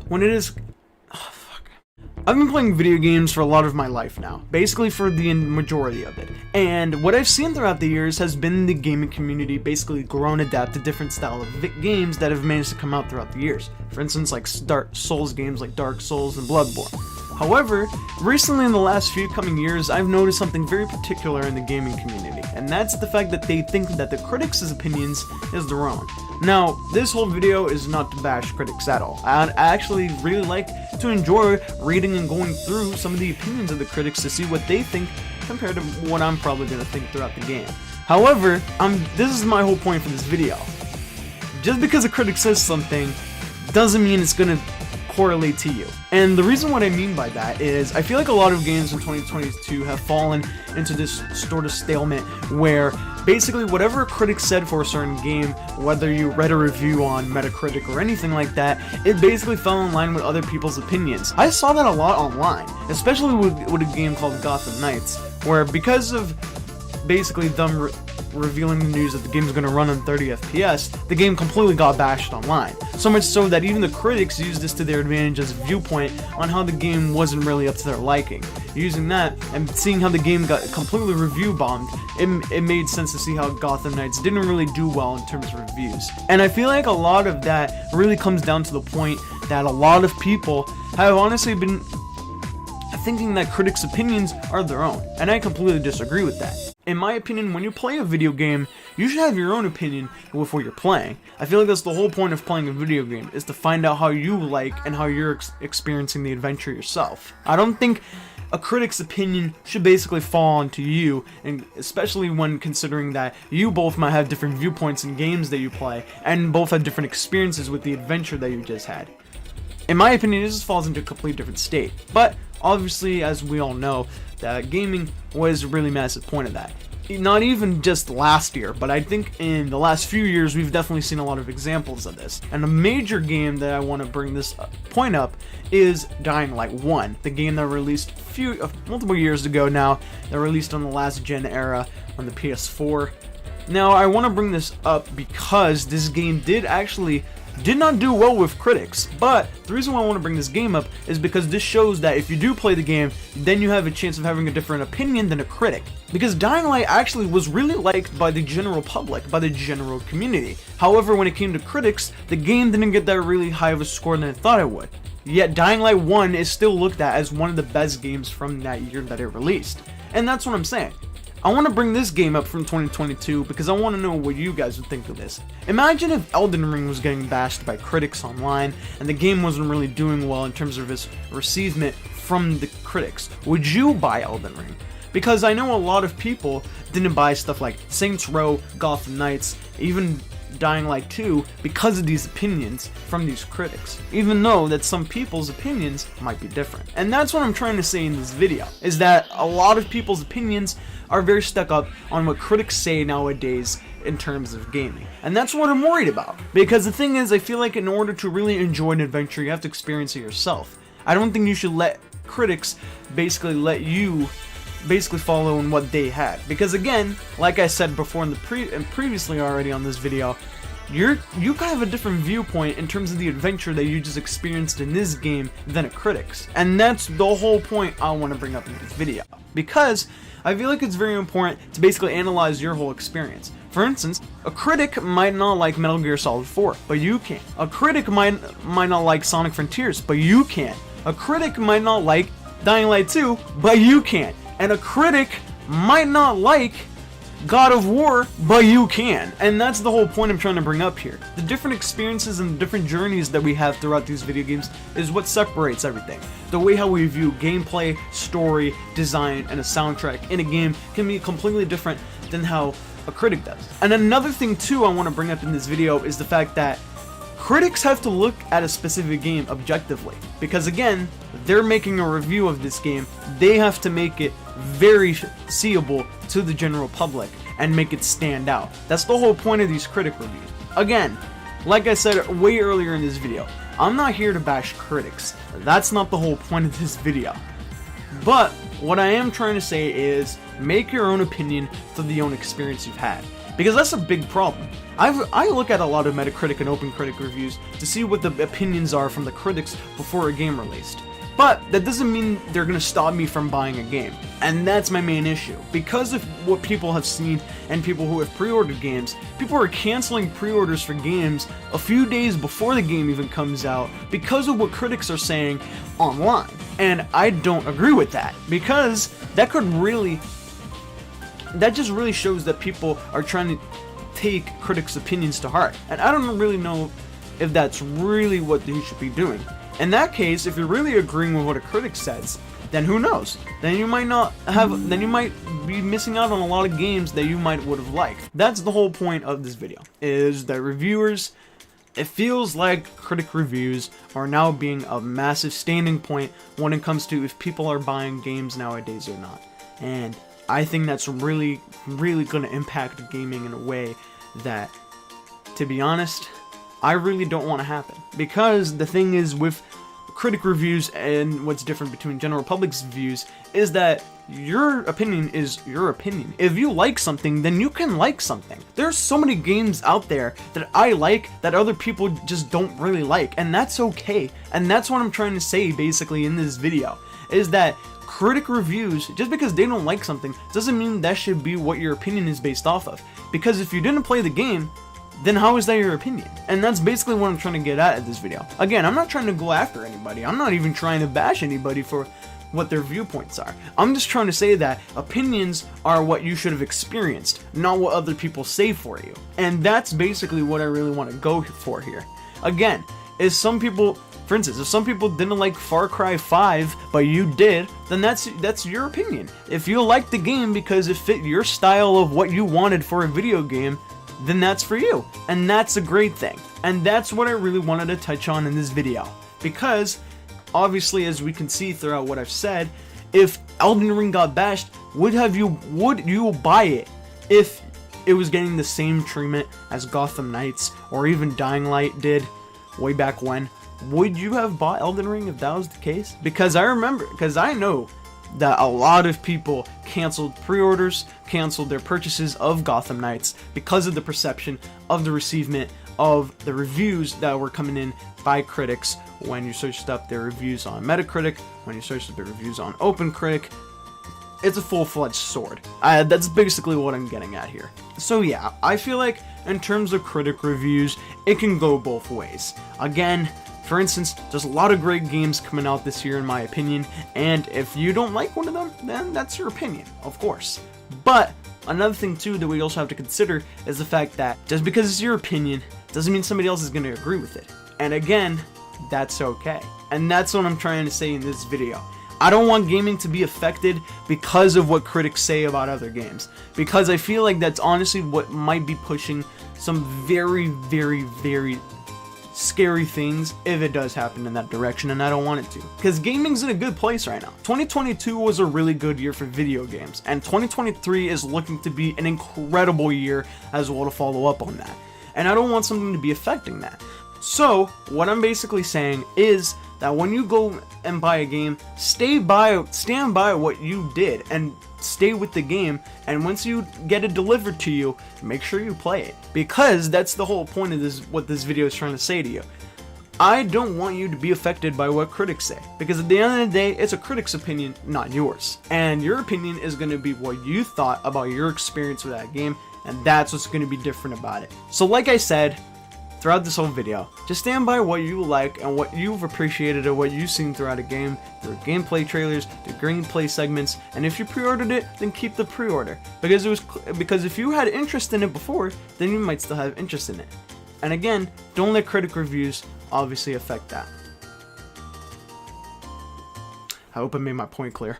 when it is... Oh, fuck. I've been playing video games for a lot of my life now, basically for the majority of it, and what I've seen throughout the years has been the gaming community basically grow and adapt to different style of games that have managed to come out throughout the years. For instance, like Souls games like Dark Souls and Bloodborne. However, recently in the last few coming years, I've noticed something very particular in the gaming community, and that's the fact that they think that the critics' opinions is their own. Now, this whole video is not to bash critics at all. I actually really like to enjoy reading and going through some of the opinions of the critics to see what they think compared to what I'm probably going to think throughout the game. However, this is my whole point for this video. Just because a critic says something doesn't mean it's going to correlate to you. And the reason what I mean by that is I feel like a lot of games in 2022 have fallen into this sort of stalemate where basically whatever a critic said for a certain game, whether you read a review on Metacritic or anything like that, it basically fell in line with other people's opinions. I saw that a lot online, especially with a game called Gotham Knights, where because of basically them revealing the news that the game is going to run on 30 FPS, the game completely got bashed online. So much so that even the critics used this to their advantage as a viewpoint on how the game wasn't really up to their liking. Using that and seeing how the game got completely review bombed, it made sense to see how Gotham Knights didn't really do well in terms of reviews. And I feel like a lot of that really comes down to the point that a lot of people have honestly been thinking that critics' opinions are their own, and I completely disagree with that. In my opinion, when you play a video game, you should have your own opinion with what you're playing. I feel like that's the whole point of playing a video game, is to find out how you like and how you're experiencing the adventure yourself. I don't think a critic's opinion should basically fall onto you, and especially when considering that you both might have different viewpoints in games that you play, and both have different experiences with the adventure that you just had. In my opinion, it just falls into a completely different state. But obviously, as we all know, that gaming was a really massive point of that. Not even just last year, but I think in the last few years we've definitely seen a lot of examples of this. And a major game that I want to bring this point up is Dying Light 1, the game that released multiple years ago now, that released on the last gen era on the PS4. Now I want to bring this up because this game did not do well with critics, but the reason why I want to bring this game up is because this shows that if you do play the game, then you have a chance of having a different opinion than a critic. Because Dying Light actually was really liked by the general public, by the general community. However, when it came to critics, the game didn't get that really high of a score than it thought it would. Yet Dying Light 1 is still looked at as one of the best games from that year that it released. And that's what I'm saying. I want to bring this game up from 2022 because I want to know what you guys would think of this. Imagine if Elden Ring was getting bashed by critics online and the game wasn't really doing well in terms of its receivement from the critics. Would you buy Elden Ring? Because I know a lot of people didn't buy stuff like Saints Row, Gotham Knights, even Dying Light 2 because of these opinions from these critics, even though that some people's opinions might be different. And that's what I'm trying to say in this video, is that a lot of people's opinions are very stuck up on what critics say nowadays in terms of gaming. And that's what I'm worried about, because the thing is, I feel like in order to really enjoy an adventure, you have to experience it yourself. I don't think you should let critics basically let you follow in what they had, because again, like I said before and previously already on this video, you kind of have a different viewpoint in terms of the adventure that you just experienced in this game than a critic's. And that's the whole point I want to bring up in this video, because I feel like it's very important to basically analyze your whole experience. For instance, a critic might not like Metal Gear Solid 4, but you can. A critic might not like Sonic Frontiers, but you can. A critic might not like Dying Light 2, but you can. And a critic might not like God of War, but you can. And that's the whole point I'm trying to bring up here. The different experiences and the different journeys that we have throughout these video games is what separates everything. The way how we view gameplay, story, design, and a soundtrack in a game can be completely different than how a critic does. And another thing too I want to bring up in this video is the fact that critics have to look at a specific game objectively, because again, they're making a review of this game. They have to make it very seeable to the general public and make it stand out. That's the whole point of these critic reviews. Again, like I said way earlier in this video, I'm not here to bash critics. That's not the whole point of this video. But what I am trying to say is make your own opinion through the own experience you've had. because that's a big problem. I look at a lot of Metacritic and OpenCritic reviews to see what the opinions are from the critics before a game released. But that doesn't mean they're going to stop me from buying a game. And that's my main issue. Because of what people have seen and people who have pre-ordered games, people are canceling pre-orders for games a few days before the game even comes out because of what critics are saying online. And I don't agree with that, because that just really shows that people are trying to take critics' opinions to heart. And I don't really know if that's really what you should be doing. In that case, if you're really agreeing with what a critic says, then who knows? Then you might be missing out on a lot of games that you would have liked. That's the whole point of this video, is that reviewers, it feels like critic reviews are now being a massive standing point when it comes to if people are buying games nowadays or not. And I think that's really, really going to impact gaming in a way that, to be honest, I really don't want to happen. Because the thing is with critic reviews and what's different between general public's views is that your opinion is your opinion. If you like something, then you can like something. There's so many games out there that I like that other people just don't really like, and that's okay. And that's what I'm trying to say basically in this video, is that critic reviews, just because they don't like something, doesn't mean that should be what your opinion is based off of. Because if you didn't play the game, then how is that your opinion? And that's basically what I'm trying to get at this video. Again, I'm not trying to go after anybody. I'm not even trying to bash anybody for what their viewpoints are. I'm just trying to say that opinions are what you should have experienced, not what other people say for you. And that's basically what I really want to go for here. Again, is some people, for instance, if some people didn't like Far Cry 5, but you did, then that's your opinion. If you liked the game because it fit your style of what you wanted for a video game, then that's for you. And that's a great thing. And that's what I really wanted to touch on in this video. Because, obviously, as we can see throughout what I've said, if Elden Ring got bashed, would you buy it if it was getting the same treatment as Gotham Knights or even Dying Light did way back when? Would you have bought Elden Ring if that was the case? Because I know that a lot of people canceled pre-orders, canceled their purchases of Gotham Knights because of the perception of the receivement of the reviews that were coming in by critics when you searched up their reviews on Metacritic, when you searched up their reviews on OpenCritic. It's a full-fledged sword. That's basically what I'm getting at here. So yeah, I feel like in terms of critic reviews, it can go both ways. Again, for instance, there's a lot of great games coming out this year in my opinion, and if you don't like one of them, then that's your opinion, of course. But another thing too that we also have to consider is the fact that just because it's your opinion doesn't mean somebody else is going to agree with it. And again, that's okay. And that's what I'm trying to say in this video. I don't want gaming to be affected because of what critics say about other games, because I feel like that's honestly what might be pushing some very, very, very scary things if it does happen in that direction, and I don't want it to, because gaming's in a good place right now. 2022 was a really good year for video games, and 2023 is looking to be an incredible year as well to follow up on that, and I don't want something to be affecting that. So what I'm basically saying is that when you go and buy a game, stand by what you did and stay with the game, and once you get it delivered to you, make sure you play it, because that's the whole point of this, what this video is trying to say to you. I don't want you to be affected by what critics say, because at the end of the day, it's a critic's opinion, not yours, and your opinion is going to be what you thought about your experience with that game, and that's what's going to be different about it. So like I said throughout this whole video, just stand by what you like and what you've appreciated or what you've seen throughout a game, through gameplay trailers, through gameplay segments, and if you pre-ordered it, then keep the pre-order, because if you had interest in it before, then you might still have interest in it. And again, don't let critic reviews obviously affect that. I hope I made my point clear.